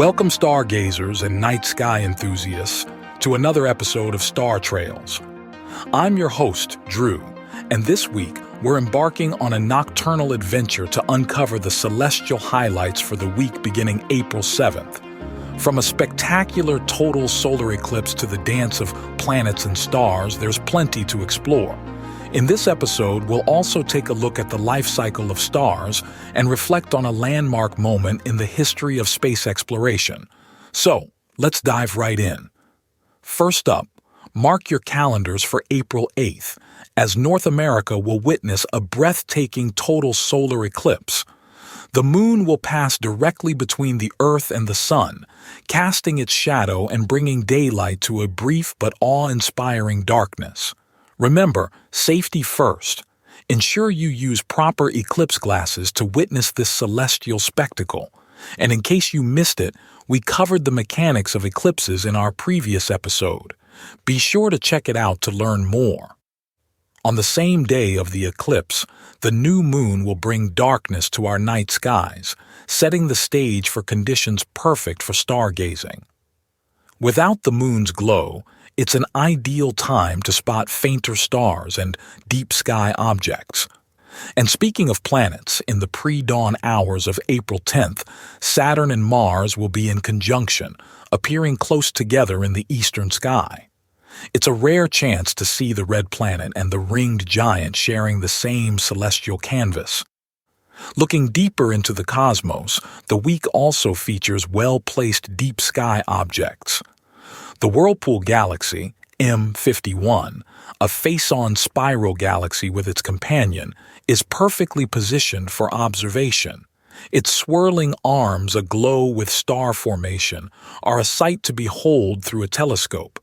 Welcome, stargazers and night sky enthusiasts, to another episode of Star Trails. I'm your host, Drew, and this week we're embarking on a nocturnal adventure to uncover the celestial highlights for the week beginning April 7th. From a spectacular total solar eclipse to the dance of planets and stars, there's plenty to explore. In this episode, we'll also take a look at the life cycle of stars and reflect on a landmark moment in the history of space exploration. So, let's dive right in. First up, mark your calendars for April 8th, as North America will witness a breathtaking total solar eclipse. The moon will pass directly between the Earth and the Sun, casting its shadow and bringing daylight to a brief but awe-inspiring darkness. Remember, safety first. Ensure you use proper eclipse glasses to witness this celestial spectacle. And in case you missed it, we covered the mechanics of eclipses in our previous episode. Be sure to check it out to learn more. On the same day of the eclipse, the new moon will bring darkness to our night skies, setting the stage for conditions perfect for stargazing. Without the moon's glow, it's an ideal time to spot fainter stars and deep sky objects. And speaking of planets, in the pre-dawn hours of April 10th, Saturn and Mars will be in conjunction, appearing close together in the eastern sky. It's a rare chance to see the red planet and the ringed giant sharing the same celestial canvas. Looking deeper into the cosmos, the week also features well-placed deep sky objects. The Whirlpool Galaxy, M51, a face-on spiral galaxy with its companion, is perfectly positioned for observation. Its swirling arms, aglow with star formation, are a sight to behold through a telescope.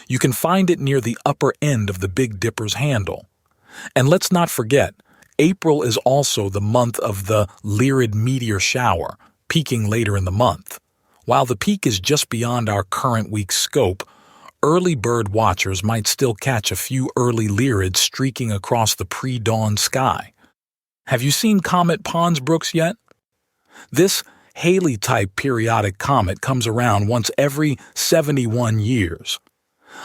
You can find it near the upper end of the Big Dipper's handle. And let's not forget, April is also the month of the Lyrid meteor shower, peaking later in the month. While the peak is just beyond our current week's scope, early bird watchers might still catch a few early Lyrids streaking across the pre-dawn sky. Have you seen Comet Pons-Brooks yet? This Halley-type periodic comet comes around once every 71 years.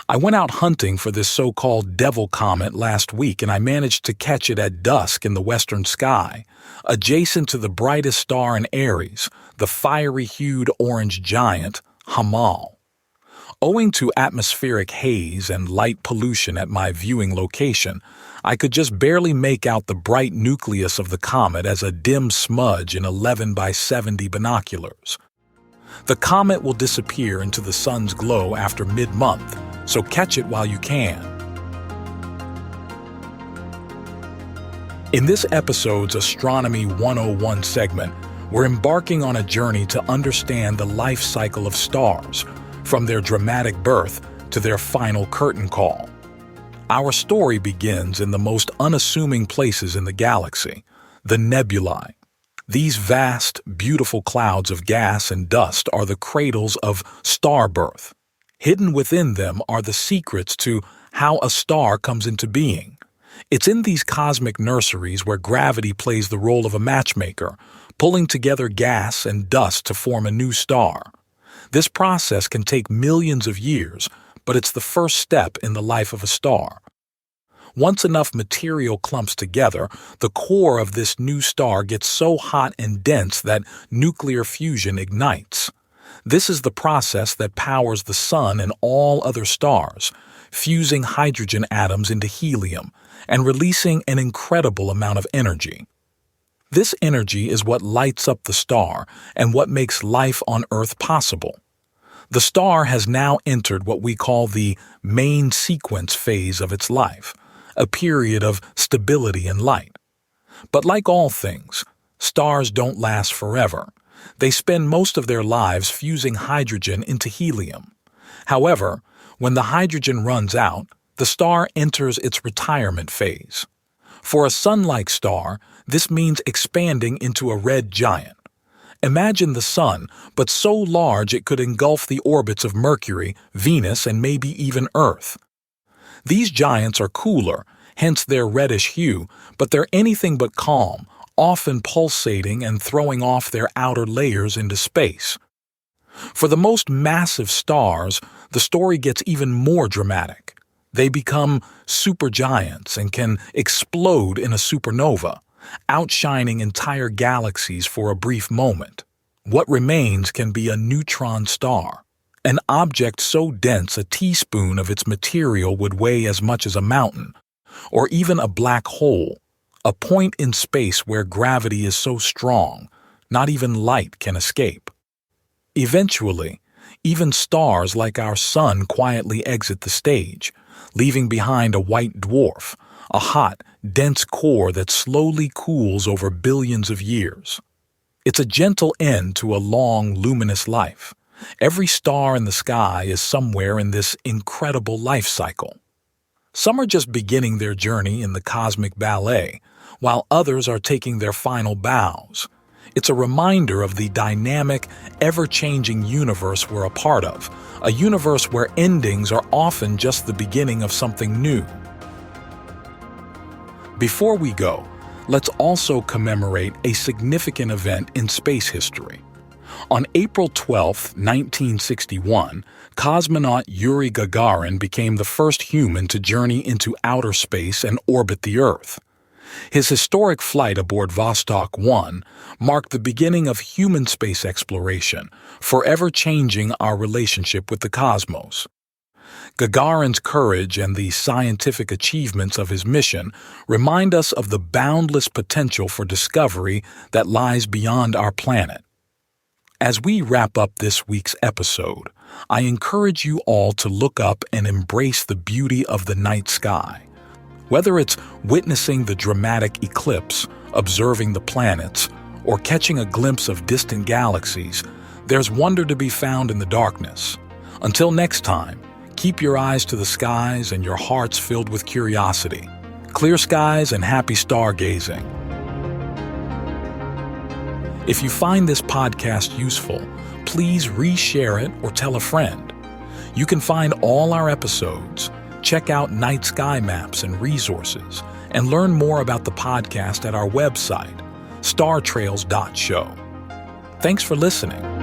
I went out hunting for this so-called devil comet last week, and I managed to catch it at dusk in the western sky, adjacent to the brightest star in Aries, the fiery-hued orange giant, Hamal. Owing to atmospheric haze and light pollution at my viewing location, I could just barely make out the bright nucleus of the comet as a dim smudge in 11 by 70 binoculars. The comet will disappear into the sun's glow after mid-month, so catch it while you can. In this episode's Astronomy 101 segment, we're embarking on a journey to understand the life cycle of stars, from their dramatic birth to their final curtain call. Our story begins in the most unassuming places in the galaxy, the nebulae. These vast, beautiful clouds of gas and dust are the cradles of star birth. Hidden within them are the secrets to how a star comes into being. It's in these cosmic nurseries where gravity plays the role of a matchmaker, pulling together gas and dust to form a new star. This process can take millions of years, but it's the first step in the life of a star. Once enough material clumps together, the core of this new star gets so hot and dense that nuclear fusion ignites. This is the process that powers the Sun and all other stars, fusing hydrogen atoms into helium and releasing an incredible amount of energy. This energy is what lights up the star and what makes life on Earth possible. The star has now entered what we call the main sequence phase of its life, a period of stability and light. But like all things, stars don't last forever. They spend most of their lives fusing hydrogen into helium. However, when the hydrogen runs out, the star enters its retirement phase. For a Sun-like star, this means expanding into a red giant. Imagine the Sun, but so large it could engulf the orbits of Mercury, Venus, and maybe even Earth. These giants are cooler, hence their reddish hue, but they're anything but calm, often pulsating and throwing off their outer layers into space. For the most massive stars, the story gets even more dramatic. They become supergiants and can explode in a supernova, outshining entire galaxies for a brief moment. What remains can be a neutron star, an object so dense a teaspoon of its material would weigh as much as a mountain, or even a black hole, a point in space where gravity is so strong, not even light can escape. Eventually, even stars like our Sun quietly exit the stage, leaving behind a white dwarf, a hot, dense core that slowly cools over billions of years. It's a gentle end to a long, luminous life. Every star in the sky is somewhere in this incredible life cycle. Some are just beginning their journey in the cosmic ballet, while others are taking their final bows. It's a reminder of the dynamic, ever-changing universe we're a part of, a universe where endings are often just the beginning of something new. Before we go, let's also commemorate a significant event in space history. On April 12, 1961, cosmonaut Yuri Gagarin became the first human to journey into outer space and orbit the Earth. His historic flight aboard Vostok 1 marked the beginning of human space exploration, forever changing our relationship with the cosmos. Gagarin's courage and the scientific achievements of his mission remind us of the boundless potential for discovery that lies beyond our planet. As we wrap up this week's episode, I encourage you all to look up and embrace the beauty of the night sky. Whether it's witnessing the dramatic eclipse, observing the planets, or catching a glimpse of distant galaxies, there's wonder to be found in the darkness. Until next time, keep your eyes to the skies and your hearts filled with curiosity. Clear skies and happy stargazing. If you find this podcast useful, please reshare it or tell a friend. You can find all our episodes, check out night sky maps and resources, and learn more about the podcast at our website, startrails.show. Thanks for listening.